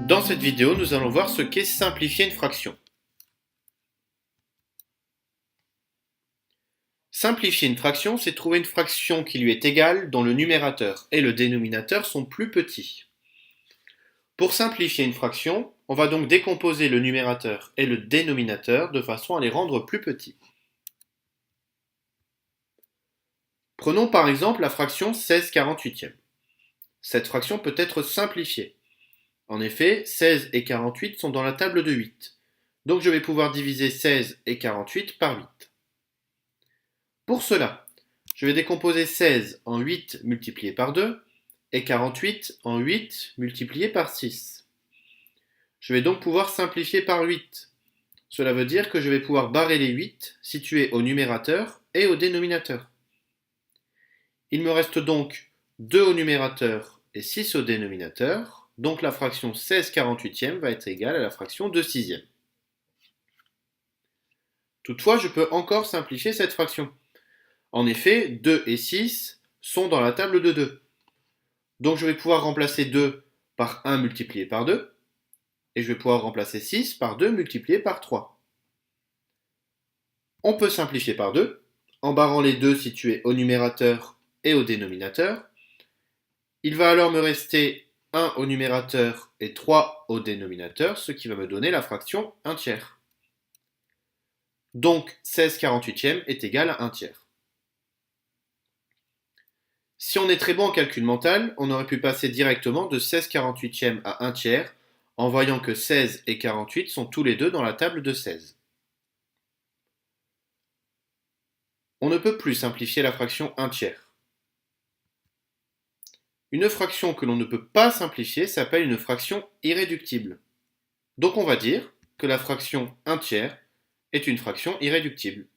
Dans cette vidéo, nous allons voir ce qu'est simplifier une fraction. Simplifier une fraction, c'est trouver une fraction qui lui est égale dont le numérateur et le dénominateur sont plus petits. Pour simplifier une fraction, on va donc décomposer le numérateur et le dénominateur de façon à les rendre plus petits. Prenons par exemple la fraction 16/48. Cette fraction peut être simplifiée. En effet, 16 et 48 sont dans la table de 8. Donc je vais pouvoir diviser 16 et 48 par 8. Pour cela, je vais décomposer 16 en 8 multiplié par 2 et 48 en 8 multiplié par 6. Je vais donc pouvoir simplifier par 8. Cela veut dire que je vais pouvoir barrer les 8 situés au numérateur et au dénominateur. Il me reste donc 2 au numérateur et 6 au dénominateur, donc la fraction 16/48 va être égale à la fraction 2/6. Toutefois, je peux encore simplifier cette fraction. En effet, 2 et 6 sont dans la table de 2. Donc je vais pouvoir remplacer 2 par 1 multiplié par 2, et je vais pouvoir remplacer 6 par 2 multiplié par 3. On peut simplifier par 2, en barrant les 2 situés au numérateur et au dénominateur. Il va alors me rester 1 au numérateur et 3 au dénominateur, ce qui va me donner la fraction 1 tiers. Donc 16/48 est égal à 1 tiers. Si on est très bon en calcul mental, on aurait pu passer directement de 16/48 à 1 tiers en voyant que 16 et 48 sont tous les deux dans la table de 16. On ne peut plus simplifier la fraction 1 tiers. Une fraction que l'on ne peut pas simplifier s'appelle une fraction irréductible. Donc on va dire que la fraction 1 tiers est une fraction irréductible.